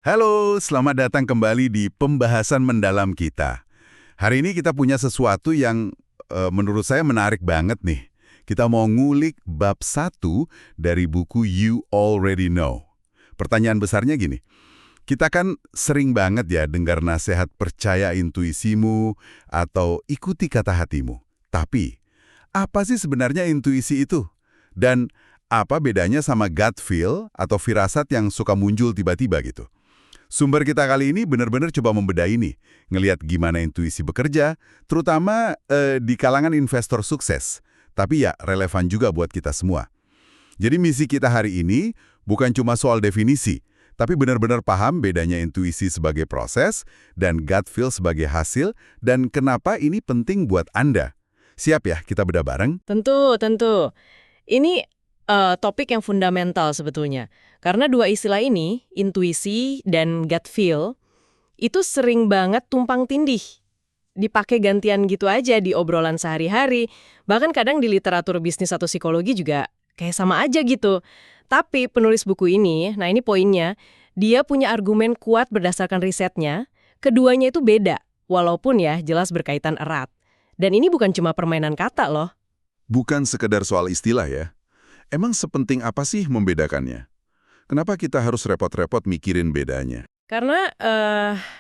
Halo, selamat datang kembali di pembahasan mendalam kita. Hari ini kita punya sesuatu yang menurut saya menarik banget nih. Kita mau ngulik bab 1 dari buku You Already Know. Pertanyaan besarnya gini, kita kan sering banget ya dengar nasihat percaya intuisimu atau ikuti kata hatimu. Tapi, apa sih sebenarnya intuisi itu? Dan apa bedanya sama gut feel atau firasat yang suka muncul tiba-tiba gitu? Sumber kita kali ini benar-benar coba membedahi nih, ngelihat gimana intuisi bekerja, terutama di kalangan investor sukses. Tapi ya relevan juga buat kita semua. Jadi misi kita hari ini bukan cuma soal definisi, tapi benar-benar paham bedanya intuisi sebagai proses dan gut feel sebagai hasil, dan kenapa ini penting buat Anda. Siap ya kita bedah bareng? Tentu, tentu. Ini topik yang fundamental sebetulnya. Karena dua istilah ini, intuisi dan gut feel, itu sering banget tumpang tindih. Dipakai gantian gitu aja di obrolan sehari-hari. Bahkan kadang di literatur bisnis atau psikologi juga kayak sama aja gitu. Tapi penulis buku ini, nah ini poinnya, dia punya argumen kuat berdasarkan risetnya. Keduanya itu beda, walaupun ya jelas berkaitan erat. Dan ini bukan cuma permainan kata loh. Bukan sekedar soal istilah ya. Emang sepenting apa sih membedakannya? Kenapa kita harus repot-repot mikirin bedanya? Karena,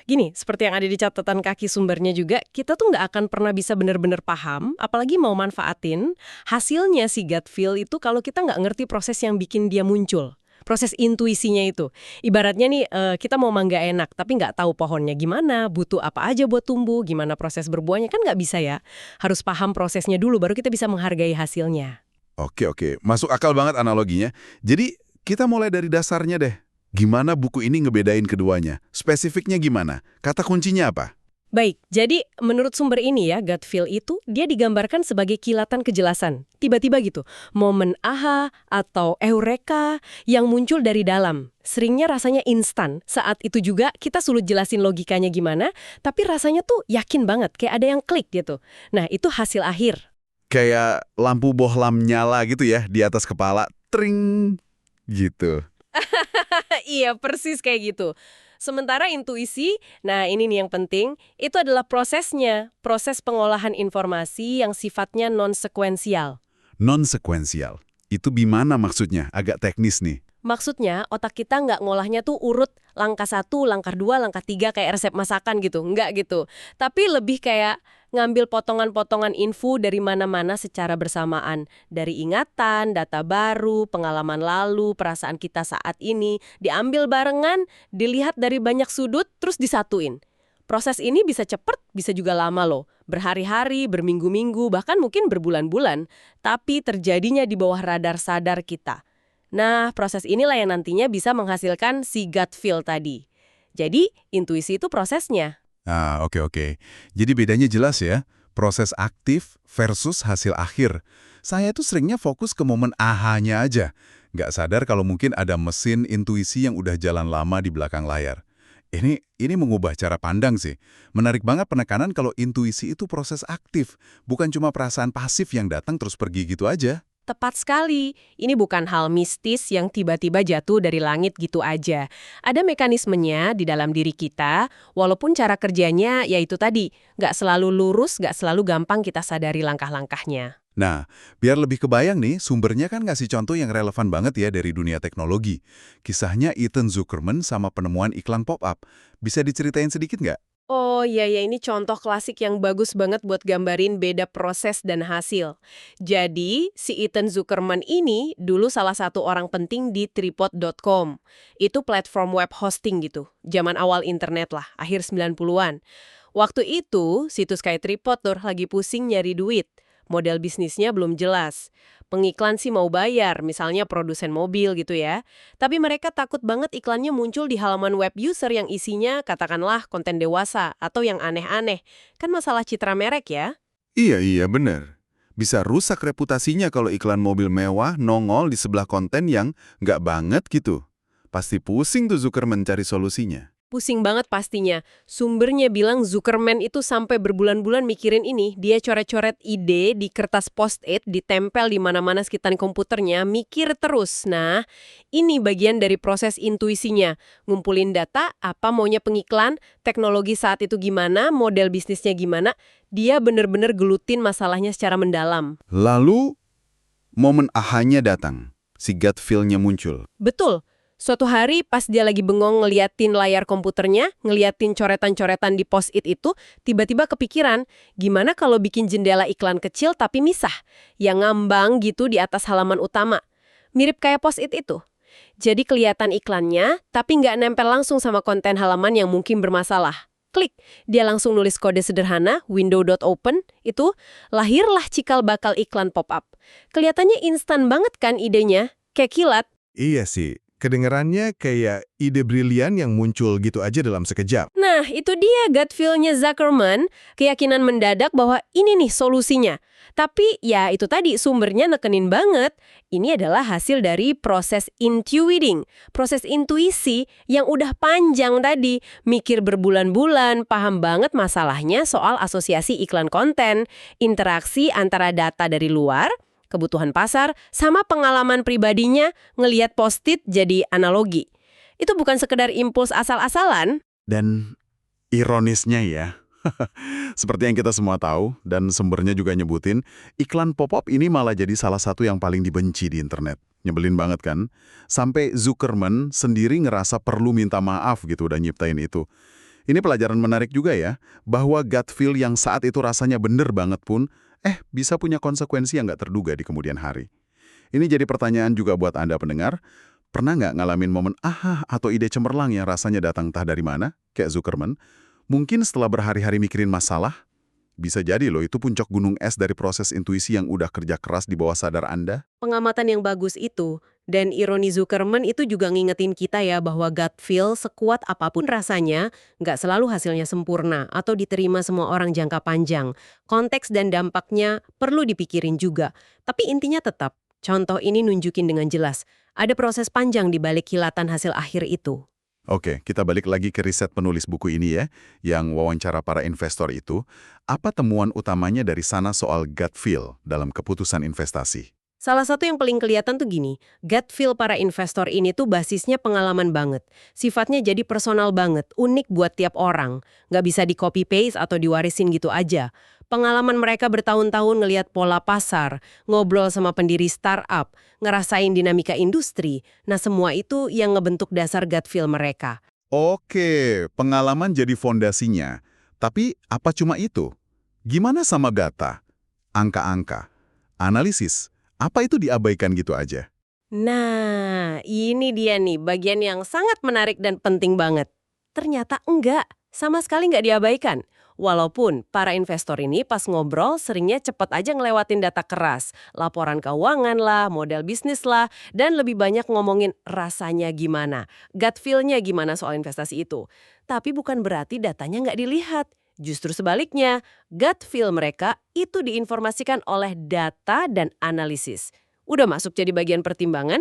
gini, seperti yang ada di catatan kaki sumbernya juga, kita tuh nggak akan pernah bisa benar-benar paham, apalagi mau manfaatin, hasilnya si gut feel itu kalau kita nggak ngerti proses yang bikin dia muncul. Proses intuisinya itu. Ibaratnya nih, kita mau mangga enak, tapi nggak tahu pohonnya gimana, butuh apa aja buat tumbuh, gimana proses berbuahnya, kan nggak bisa ya. Harus paham prosesnya dulu, baru kita bisa menghargai hasilnya. Oke. Masuk akal banget analoginya. Jadi, kita mulai dari dasarnya deh. Gimana buku ini ngebedain keduanya? Spesifiknya gimana? Kata kuncinya apa? Baik, jadi menurut sumber ini ya, gut feel itu dia digambarkan sebagai kilatan kejelasan. Tiba-tiba gitu, momen aha atau eureka yang muncul dari dalam. Seringnya rasanya instan. Saat itu juga kita sulit jelasin logikanya gimana, tapi rasanya tuh yakin banget, kayak ada yang klik gitu. Nah, itu hasil akhir. Kayak lampu bohlam nyala gitu ya di atas kepala. Tring! Gitu. Iya, persis kayak gitu. Sementara intuisi, nah ini nih yang penting, itu adalah prosesnya. Proses pengolahan informasi yang sifatnya non-sekuensial. Non-sekuensial. Itu gimana maksudnya? Agak teknis nih. Maksudnya, otak kita nggak ngolahnya tuh urut langkah 1, langkah 2, langkah 3 kayak resep masakan gitu. Nggak gitu. Tapi lebih kayak ngambil potongan-potongan info dari mana-mana secara bersamaan. Dari ingatan, data baru, pengalaman lalu, perasaan kita saat ini. Diambil barengan, dilihat dari banyak sudut, terus disatuin. Proses ini bisa cepat, bisa juga lama loh. Berhari-hari, berminggu-minggu, bahkan mungkin berbulan-bulan. Tapi terjadinya di bawah radar sadar kita. Nah, proses inilah yang nantinya bisa menghasilkan si gut feel tadi. Jadi, intuisi itu prosesnya. Oke. Jadi bedanya jelas ya. Proses aktif versus hasil akhir. Saya tuh seringnya fokus ke momen ahanya aja. Nggak sadar kalau mungkin ada mesin intuisi yang udah jalan lama di belakang layar. Ini mengubah cara pandang sih. Menarik banget penekanan kalau intuisi itu proses aktif, bukan cuma perasaan pasif yang datang terus pergi gitu aja. Tepat sekali. Ini bukan hal mistis yang tiba-tiba jatuh dari langit gitu aja. Ada mekanismenya di dalam diri kita, walaupun cara kerjanya yaitu tadi, nggak selalu lurus, nggak selalu gampang kita sadari langkah-langkahnya. Nah, biar lebih kebayang nih, sumbernya kan ngasih contoh yang relevan banget ya dari dunia teknologi. Kisahnya Ethan Zuckerman sama penemuan iklan pop-up. Bisa diceritain sedikit nggak? Oh iya, ini contoh klasik yang bagus banget buat gambarin beda proses dan hasil. Jadi, si Ethan Zuckerman ini dulu salah satu orang penting di Tripod.com. Itu platform web hosting gitu, zaman awal internet lah, akhir 90-an. Waktu itu, situs kayak Tripod tuh lagi pusing nyari duit. Model bisnisnya belum jelas. Pengiklan sih mau bayar, misalnya produsen mobil gitu ya. Tapi mereka takut banget iklannya muncul di halaman web user yang isinya katakanlah konten dewasa atau yang aneh-aneh. Kan masalah citra merek ya. Iya, bener. Bisa rusak reputasinya kalau iklan mobil mewah nongol di sebelah konten yang nggak banget gitu. Pasti pusing tuh Zuckerman cari solusinya. Pusing banget pastinya. Sumbernya bilang Zuckerman itu sampai berbulan-bulan mikirin ini. Dia coret-coret ide di kertas post-it, ditempel di mana-mana sekitar komputernya, mikir terus. Nah, ini bagian dari proses intuisinya. Ngumpulin data, apa maunya pengiklan, teknologi saat itu gimana, model bisnisnya gimana. Dia bener-bener gelutin masalahnya secara mendalam. Lalu, momen ahanya datang. Si gut feel-nya muncul. Betul. Suatu hari pas dia lagi bengong ngeliatin layar komputernya, ngeliatin coretan-coretan di post-it itu, tiba-tiba kepikiran, gimana kalau bikin jendela iklan kecil tapi misah, yang ngambang gitu di atas halaman utama. Mirip kayak post-it itu. Jadi kelihatan iklannya, tapi nggak nempel langsung sama konten halaman yang mungkin bermasalah. Klik, dia langsung nulis kode sederhana, window.open, itu lahirlah cikal bakal iklan pop-up. Kelihatannya instan banget kan idenya, kayak kilat. Iya sih, kedengarannya kayak ide brilian yang muncul gitu aja dalam sekejap. Nah, itu dia gut feel-nya Zuckerman, keyakinan mendadak bahwa ini nih solusinya. Tapi ya itu tadi sumbernya nekenin banget. Ini adalah hasil dari proses intuiting, proses intuisi yang udah panjang tadi. Mikir berbulan-bulan, paham banget masalahnya soal asosiasi iklan konten, interaksi antara data dari luar, kebutuhan pasar, sama pengalaman pribadinya ngeliat post-it jadi analogi. Itu bukan sekedar impuls asal-asalan. Dan ironisnya ya, seperti yang kita semua tahu, dan sumbernya juga nyebutin, iklan pop-up ini malah jadi salah satu yang paling dibenci di internet. Nyebelin banget kan? Sampai Zuckerman sendiri ngerasa perlu minta maaf gitu udah nyiptain itu. Ini pelajaran menarik juga ya, bahwa gut feel yang saat itu rasanya bener banget pun, bisa punya konsekuensi yang nggak terduga di kemudian hari. Ini jadi pertanyaan juga buat Anda pendengar, pernah nggak ngalamin momen aha atau ide cemerlang yang rasanya datang entah dari mana, kayak Zuckerman? Mungkin setelah berhari-hari mikirin masalah, bisa jadi loh itu puncak gunung es dari proses intuisi yang udah kerja keras di bawah sadar Anda. Pengamatan yang bagus itu, dan ironi Zuckerman itu juga ngingetin kita ya bahwa gut feel sekuat apapun rasanya, nggak selalu hasilnya sempurna atau diterima semua orang jangka panjang. Konteks dan dampaknya perlu dipikirin juga. Tapi intinya tetap, contoh ini nunjukin dengan jelas, ada proses panjang di balik kilatan hasil akhir itu. Oke, kita balik lagi ke riset penulis buku ini ya, yang wawancara para investor itu. Apa temuan utamanya dari sana soal gut feel dalam keputusan investasi? Salah satu yang paling kelihatan tuh gini, gut feel para investor ini tuh basisnya pengalaman banget. Sifatnya jadi personal banget, unik buat tiap orang. Nggak bisa di-copy-paste atau diwarisin gitu aja. Pengalaman mereka bertahun-tahun ngelihat pola pasar, ngobrol sama pendiri startup, ngerasain dinamika industri. Nah semua itu yang ngebentuk dasar gut feel mereka. Oke, pengalaman jadi fondasinya. Tapi apa cuma itu? Gimana sama data? Angka-angka? Analisis? Apa itu diabaikan gitu aja? Nah, ini dia nih bagian yang sangat menarik dan penting banget. Ternyata enggak, sama sekali nggak diabaikan. Walaupun para investor ini pas ngobrol seringnya cepet aja ngelewatin data keras, laporan keuangan lah, model bisnis lah, dan lebih banyak ngomongin rasanya gimana, gut feel-nya gimana soal investasi itu. Tapi bukan berarti datanya nggak dilihat. Justru sebaliknya, gut feel mereka itu diinformasikan oleh data dan analisis. Udah masuk jadi bagian pertimbangan?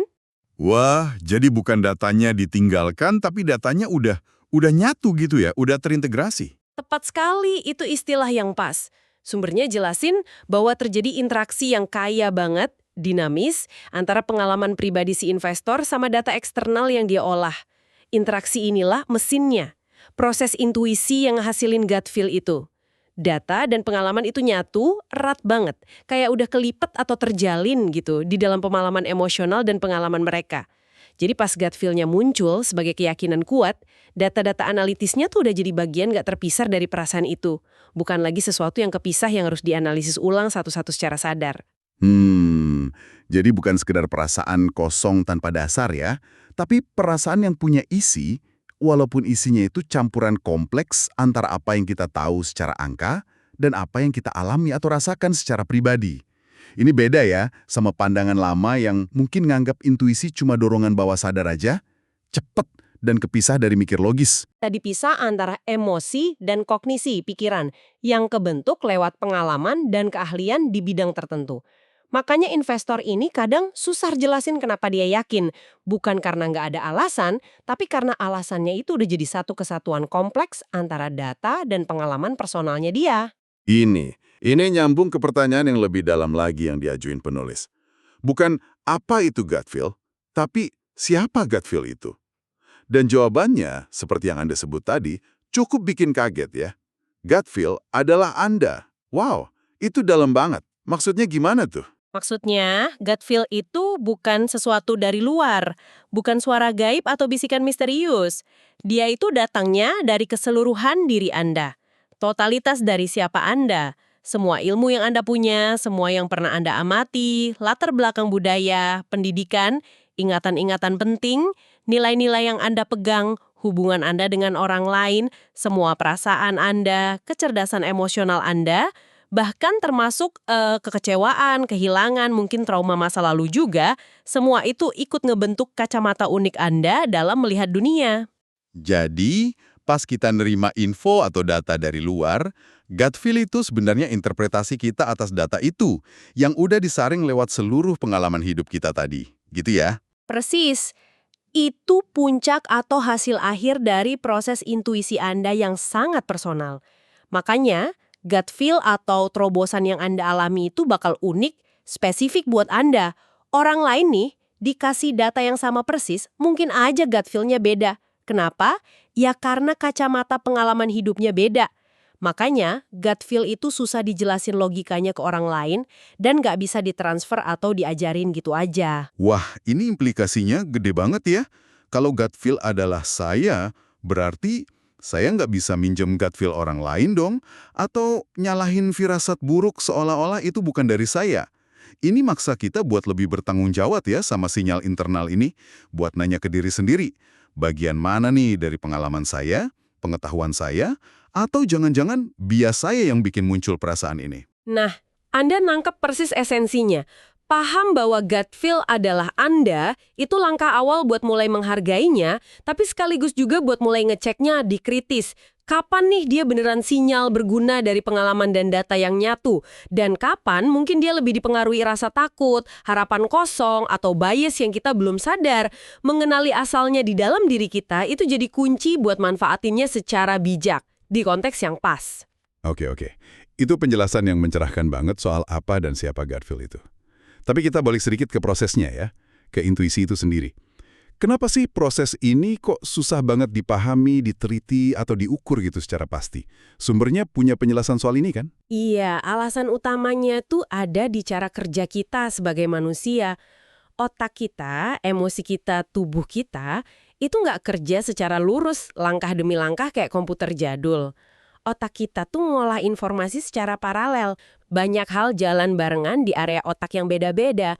Wah, jadi bukan datanya ditinggalkan, tapi datanya udah nyatu gitu ya, udah terintegrasi. Tepat sekali, itu istilah yang pas. Sumbernya jelasin bahwa terjadi interaksi yang kaya banget, dinamis, antara pengalaman pribadi si investor sama data eksternal yang dia olah. Interaksi inilah mesinnya. Proses intuisi yang ngehasilin gut feel itu. Data dan pengalaman itu nyatu, erat banget. Kayak udah kelipet atau terjalin gitu di dalam pengalaman emosional dan pengalaman mereka. Jadi pas gut feel-nya muncul sebagai keyakinan kuat, data-data analitisnya tuh udah jadi bagian gak terpisah dari perasaan itu. Bukan lagi sesuatu yang kepisah yang harus dianalisis ulang satu-satu secara sadar. Jadi bukan sekedar perasaan kosong tanpa dasar ya, tapi perasaan yang punya isi, walaupun isinya itu campuran kompleks antara apa yang kita tahu secara angka dan apa yang kita alami atau rasakan secara pribadi. Ini beda ya sama pandangan lama yang mungkin nganggap intuisi cuma dorongan bawah sadar aja, cepet dan kepisah dari mikir logis. Tadi pisah antara emosi dan kognisi pikiran yang kebentuk lewat pengalaman dan keahlian di bidang tertentu. Makanya investor ini kadang susah jelasin kenapa dia yakin. Bukan karena nggak ada alasan, tapi karena alasannya itu udah jadi satu kesatuan kompleks antara data dan pengalaman personalnya dia. Ini nyambung ke pertanyaan yang lebih dalam lagi yang diajuin penulis. Bukan apa itu gut feel, tapi siapa gut feel itu? Dan jawabannya, seperti yang Anda sebut tadi, cukup bikin kaget ya. Gut feel adalah Anda. Wow, itu dalam banget. Maksudnya gimana tuh? Maksudnya, gut feel itu bukan sesuatu dari luar, bukan suara gaib atau bisikan misterius. Dia itu datangnya dari keseluruhan diri Anda. Totalitas dari siapa Anda. Semua ilmu yang Anda punya, semua yang pernah Anda amati, latar belakang budaya, pendidikan, ingatan-ingatan penting, nilai-nilai yang Anda pegang, hubungan Anda dengan orang lain, semua perasaan Anda, kecerdasan emosional Anda, bahkan termasuk kekecewaan, kehilangan, mungkin trauma masa lalu juga, semua itu ikut ngebentuk kacamata unik Anda dalam melihat dunia. Jadi, pas kita nerima info atau data dari luar, gut feel itu sebenarnya interpretasi kita atas data itu yang udah disaring lewat seluruh pengalaman hidup kita tadi. Gitu ya? Persis. Itu puncak atau hasil akhir dari proses intuisi Anda yang sangat personal. Makanya, gut feel atau terobosan yang Anda alami itu bakal unik, spesifik buat Anda. Orang lain nih, dikasih data yang sama persis, mungkin aja gut feel-nya beda. Kenapa? Ya karena kacamata pengalaman hidupnya beda. Makanya, gut feel itu susah dijelasin logikanya ke orang lain dan nggak bisa ditransfer atau diajarin gitu aja. Wah, ini implikasinya gede banget ya. Kalau gut feel adalah saya, berarti saya nggak bisa minjem gut feel orang lain dong, atau nyalahin firasat buruk seolah-olah itu bukan dari saya. Ini maksa kita buat lebih bertanggung jawab ya sama sinyal internal ini, buat nanya ke diri sendiri. Bagian mana nih dari pengalaman saya, pengetahuan saya, atau jangan-jangan bias saya yang bikin muncul perasaan ini? Nah, Anda nangkep persis esensinya. Paham bahwa gut feel adalah Anda, itu langkah awal buat mulai menghargainya, tapi sekaligus juga buat mulai ngeceknya dikritis. Kapan nih dia beneran sinyal berguna dari pengalaman dan data yang nyatu? Dan kapan mungkin dia lebih dipengaruhi rasa takut, harapan kosong, atau bias yang kita belum sadar? Mengenali asalnya di dalam diri kita itu jadi kunci buat manfaatinnya secara bijak, di konteks yang pas. Oke. Itu penjelasan yang mencerahkan banget soal apa dan siapa gut feel itu. Tapi kita balik sedikit ke prosesnya ya, ke intuisi itu sendiri. Kenapa sih proses ini kok susah banget dipahami, diteliti, atau diukur gitu secara pasti? Sumbernya punya penjelasan soal ini kan? Iya, alasan utamanya tuh ada di cara kerja kita sebagai manusia. Otak kita, emosi kita, tubuh kita, itu nggak kerja secara lurus, langkah demi langkah kayak komputer jadul. Otak kita tuh ngolah informasi secara paralel. Banyak hal jalan barengan di area otak yang beda-beda.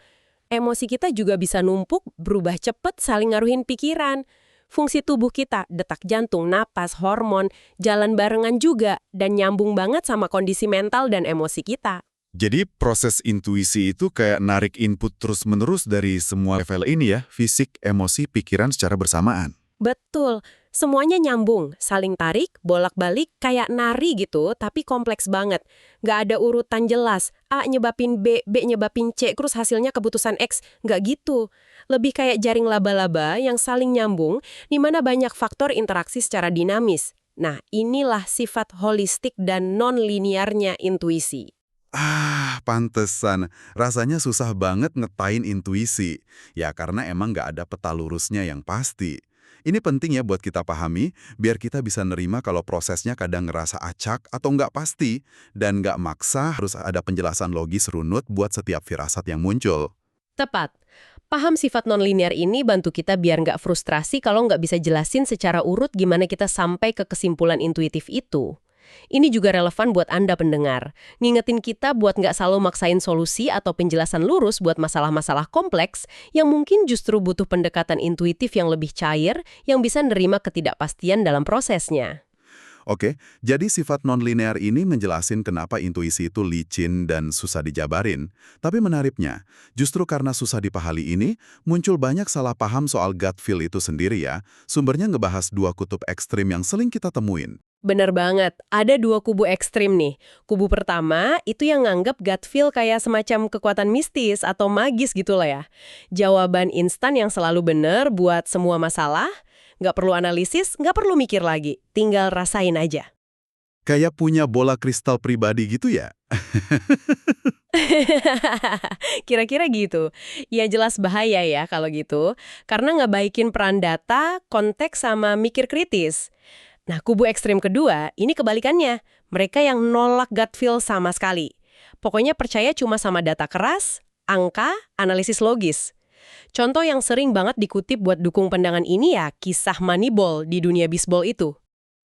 Emosi kita juga bisa numpuk, berubah cepet, saling ngaruhin pikiran. Fungsi tubuh kita, detak jantung, napas, hormon, jalan barengan juga, dan nyambung banget sama kondisi mental dan emosi kita. Jadi proses intuisi itu kayak narik input terus-menerus dari semua level ini ya, fisik, emosi, pikiran secara bersamaan. Betul, semuanya nyambung, saling tarik, bolak-balik, kayak nari gitu, tapi kompleks banget. Nggak ada urutan jelas, A nyebabin B, B nyebabin C, terus hasilnya keputusan X. Nggak gitu. Lebih kayak jaring laba-laba yang saling nyambung, di mana banyak faktor interaksi secara dinamis. Nah, inilah sifat holistik dan non-linearnya intuisi. Pantesan. Rasanya susah banget ngetain intuisi. Ya karena emang nggak ada peta lurusnya yang pasti. Ini penting ya buat kita pahami, biar kita bisa nerima kalau prosesnya kadang ngerasa acak atau nggak pasti, dan nggak maksa harus ada penjelasan logis runut buat setiap firasat yang muncul. Tepat. Paham sifat nonlinear ini bantu kita biar nggak frustrasi kalau nggak bisa jelasin secara urut gimana kita sampai ke kesimpulan intuitif itu. Ini juga relevan buat Anda pendengar. Ngingetin kita buat nggak selalu maksain solusi atau penjelasan lurus buat masalah-masalah kompleks yang mungkin justru butuh pendekatan intuitif yang lebih cair yang bisa nerima ketidakpastian dalam prosesnya. Oke, jadi sifat nonlinear ini menjelasin kenapa intuisi itu licin dan susah dijabarin. Tapi menariknya, justru karena susah dipahami ini, muncul banyak salah paham soal gut feel itu sendiri ya. Sumbernya ngebahas dua kutub ekstrim yang sering kita temuin. Bener banget, ada dua kubu ekstrim nih. Kubu pertama itu yang nganggap gut feel kayak semacam kekuatan mistis atau magis gitu lah ya. Jawaban instan yang selalu bener buat semua masalah, nggak perlu analisis, nggak perlu mikir lagi, tinggal rasain aja. Kayak punya bola kristal pribadi gitu ya? Kira-kira gitu. Ya jelas bahaya ya kalau gitu, karena ngebaikin peran data, konteks, sama mikir kritis. Nah, kubu ekstrim kedua, ini kebalikannya. Mereka yang nolak gut feel sama sekali. Pokoknya percaya cuma sama data keras, angka, analisis logis. Contoh yang sering banget dikutip buat dukung pandangan ini ya kisah Moneyball di dunia bisbol itu.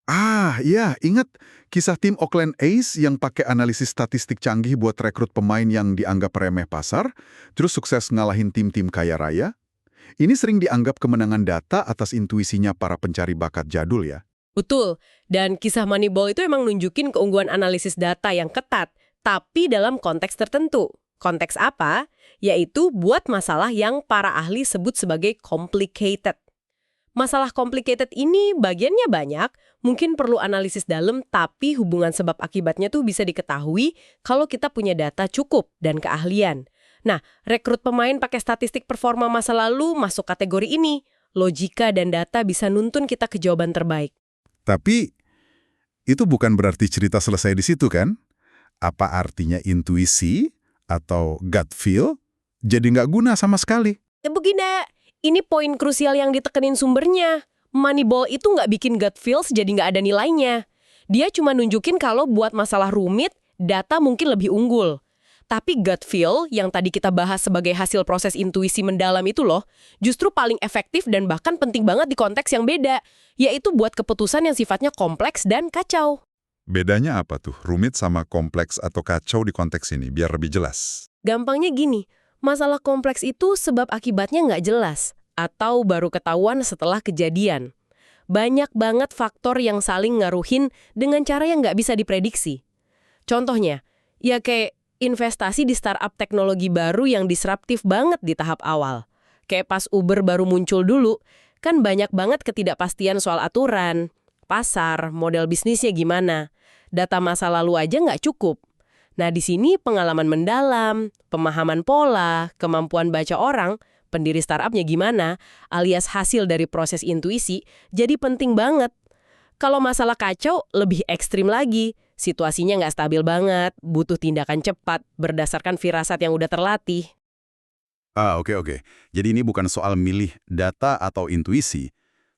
Ah, iya, ingat kisah tim Oakland A's yang pakai analisis statistik canggih buat rekrut pemain yang dianggap remeh pasar, terus sukses ngalahin tim-tim kaya raya? Ini sering dianggap kemenangan data atas intuisinya para pencari bakat jadul ya. Betul, dan kisah Moneyball itu emang nunjukin keunggulan analisis data yang ketat, tapi dalam konteks tertentu. Konteks apa? Yaitu buat masalah yang para ahli sebut sebagai complicated. Masalah complicated ini bagiannya banyak, mungkin perlu analisis dalam, tapi hubungan sebab akibatnya tuh bisa diketahui kalau kita punya data cukup dan keahlian. Nah, rekrut pemain pakai statistik performa masa lalu masuk kategori ini. Logika dan data bisa nuntun kita ke jawaban terbaik. Tapi, itu bukan berarti cerita selesai di situ kan? Apa artinya intuisi atau gut feel jadi nggak guna sama sekali? Begini, ini poin krusial yang ditekenin sumbernya. Moneyball itu nggak bikin gut feels jadi nggak ada nilainya. Dia cuma nunjukin kalau buat masalah rumit, data mungkin lebih unggul. Tapi gut feel yang tadi kita bahas sebagai hasil proses intuisi mendalam itu loh, justru paling efektif dan bahkan penting banget di konteks yang beda, yaitu buat keputusan yang sifatnya kompleks dan kacau. Bedanya apa tuh? Rumit sama kompleks atau kacau di konteks ini, biar lebih jelas. Gampangnya gini, masalah kompleks itu sebab akibatnya nggak jelas, atau baru ketahuan setelah kejadian. Banyak banget faktor yang saling ngaruhin dengan cara yang nggak bisa diprediksi. Contohnya, ya kayak investasi di startup teknologi baru yang disruptif banget di tahap awal. Kayak pas Uber baru muncul dulu, kan banyak banget ketidakpastian soal aturan, pasar, model bisnisnya gimana. Data masa lalu aja nggak cukup. Nah, di sini pengalaman mendalam, pemahaman pola, kemampuan baca orang, pendiri startupnya gimana, alias hasil dari proses intuisi, jadi penting banget. Kalau masalah kacau, lebih ekstrim lagi. Situasinya nggak stabil banget, butuh tindakan cepat, berdasarkan firasat yang udah terlatih. Oke. Jadi ini bukan soal milih data atau intuisi,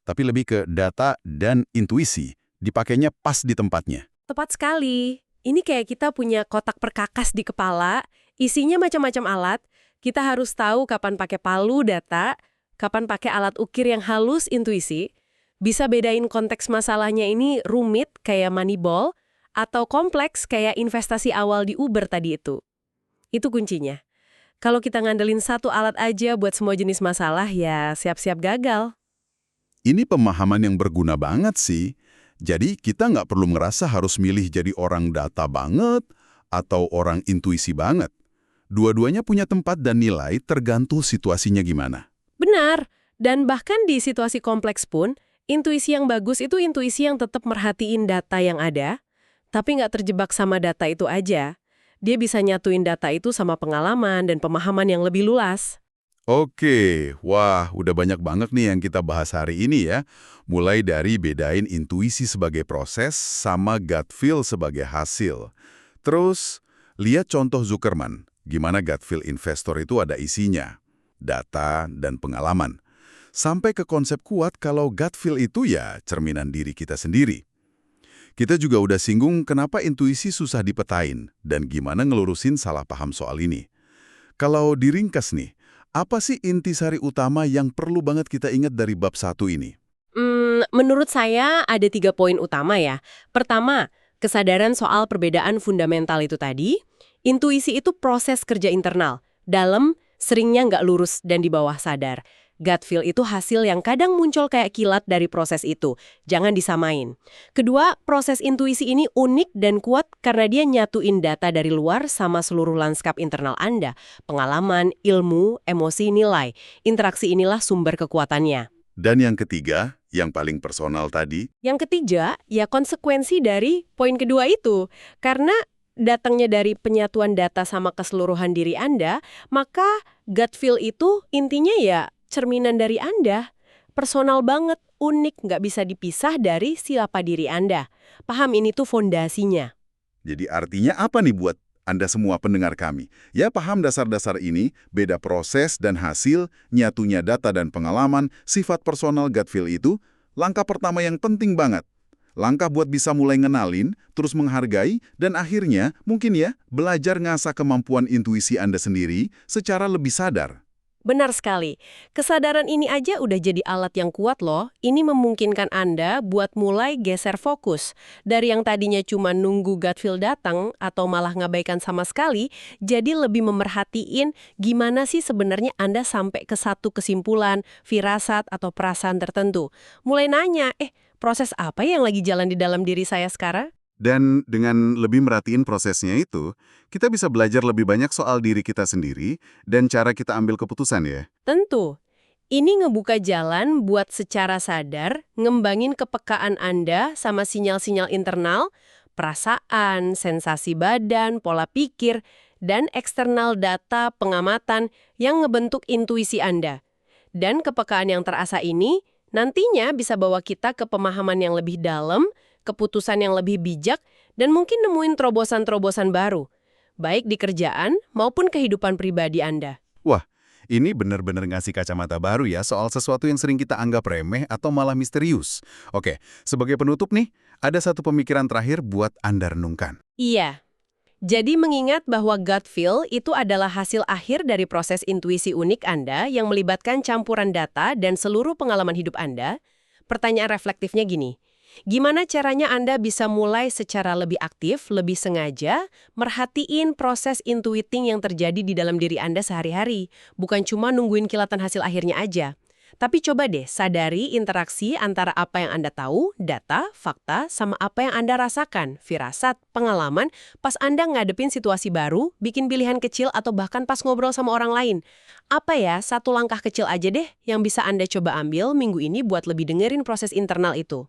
tapi lebih ke data dan intuisi, dipakainya pas di tempatnya. Tepat sekali. Ini kayak kita punya kotak perkakas di kepala, isinya macam-macam alat. Kita harus tahu kapan pakai palu data, kapan pakai alat ukir yang halus intuisi. Bisa bedain konteks masalahnya ini rumit kayak Moneyball, atau kompleks kayak investasi awal di Uber tadi itu. Itu kuncinya. Kalau kita ngandelin satu alat aja buat semua jenis masalah, ya siap-siap gagal. Ini pemahaman yang berguna banget sih. Jadi kita nggak perlu ngerasa harus milih jadi orang data banget atau orang intuisi banget. Dua-duanya punya tempat dan nilai tergantung situasinya gimana. Benar. Dan bahkan di situasi kompleks pun, intuisi yang bagus itu intuisi yang tetap merhatiin data yang ada, tapi nggak terjebak sama data itu aja. Dia bisa nyatuin data itu sama pengalaman dan pemahaman yang lebih luas. Oke, wah udah banyak banget nih yang kita bahas hari ini ya. Mulai dari bedain intuisi sebagai proses sama gut feel sebagai hasil. Terus, lihat contoh Zuckerman, gimana gut feel investor itu ada isinya, data dan pengalaman. Sampai ke konsep kuat kalau gut feel itu ya cerminan diri kita sendiri. Kita juga udah singgung kenapa intuisi susah dipetain dan gimana ngelurusin salah paham soal ini. Kalau diringkas nih, apa sih intisari utama yang perlu banget kita ingat dari bab 1 ini? Menurut saya ada 3 poin utama ya. Pertama, kesadaran soal perbedaan fundamental itu tadi. Intuisi itu proses kerja internal. Dalam, seringnya nggak lurus dan di bawah sadar. Gut feel itu hasil yang kadang muncul kayak kilat dari proses itu. Jangan disamain. Kedua, proses intuisi ini unik dan kuat karena dia nyatuin data dari luar sama seluruh lanskap internal Anda. Pengalaman, ilmu, emosi, nilai. Interaksi inilah sumber kekuatannya. Dan yang ketiga, yang paling personal tadi. Yang ketiga, ya konsekuensi dari poin kedua itu. Karena datangnya dari penyatuan data sama keseluruhan diri Anda, maka gut feel itu intinya ya cerminan dari Anda. Personal banget, unik, nggak bisa dipisah dari siapa diri Anda. Paham, ini tuh fondasinya. Jadi artinya apa nih buat Anda semua pendengar kami? Ya paham dasar-dasar ini, beda proses dan hasil, nyatunya data dan pengalaman, sifat personal gut feel itu, langkah pertama yang penting banget. Langkah buat bisa mulai ngenalin, terus menghargai, dan akhirnya mungkin ya belajar ngasah kemampuan intuisi Anda sendiri secara lebih sadar. Benar sekali. Kesadaran ini aja udah jadi alat yang kuat loh. Ini memungkinkan Anda buat mulai geser fokus. Dari yang tadinya cuma nunggu gut feel datang atau malah ngabaikan sama sekali, jadi lebih memerhatiin gimana sih sebenarnya Anda sampai ke satu kesimpulan, firasat, atau perasaan tertentu. Mulai nanya, proses apa yang lagi jalan di dalam diri saya sekarang? Dan dengan lebih merhatiin prosesnya itu, kita bisa belajar lebih banyak soal diri kita sendiri dan cara kita ambil keputusan ya. Tentu. Ini ngebuka jalan buat secara sadar ngembangin kepekaan Anda sama sinyal-sinyal internal, perasaan, sensasi badan, pola pikir, dan eksternal data pengamatan yang ngebentuk intuisi Anda. Dan kepekaan yang terasa ini nantinya bisa bawa kita ke pemahaman yang lebih dalam, keputusan yang lebih bijak, dan mungkin nemuin terobosan-terobosan baru, baik di kerjaan maupun kehidupan pribadi Anda. Wah, ini benar-benar ngasih kacamata baru ya soal sesuatu yang sering kita anggap remeh atau malah misterius. Oke, sebagai penutup nih, ada satu pemikiran terakhir buat Anda renungkan. Iya. Jadi mengingat bahwa gut feel itu adalah hasil akhir dari proses intuisi unik Anda yang melibatkan campuran data dan seluruh pengalaman hidup Anda, pertanyaan reflektifnya gini. Gimana caranya Anda bisa mulai secara lebih aktif, lebih sengaja, merhatiin proses intuiting yang terjadi di dalam diri Anda sehari-hari, bukan cuma nungguin kilatan hasil akhirnya aja. Tapi coba deh sadari interaksi antara apa yang Anda tahu, data, fakta, sama apa yang Anda rasakan, firasat, pengalaman, pas Anda ngadepin situasi baru, bikin pilihan kecil, atau bahkan pas ngobrol sama orang lain. Apa ya, satu langkah kecil aja deh yang bisa Anda coba ambil minggu ini buat lebih dengerin proses internal itu.